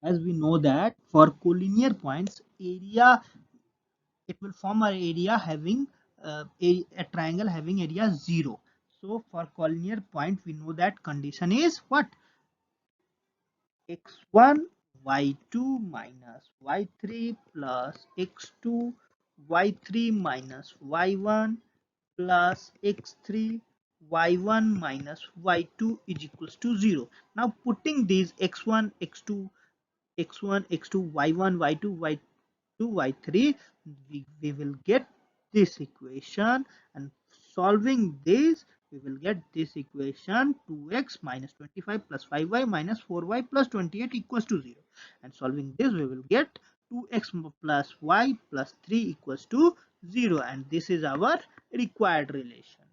as we know that for collinear points area, it will form an area having a triangle having area 0. So for collinear point we know that condition is what? x1 y2 minus y3 plus x2 y3 minus y1 plus x3 y1 minus y2 is equals to 0. Now putting these x1 x2 x1 x2 y1 y2 y2 y3, we will get this equation, and solving this we will get this equation 2x minus 25 plus 5y minus 4y plus 28 equals to 0, and solving this we will get 2x plus y plus 3 equals to 0, and this is our required relation.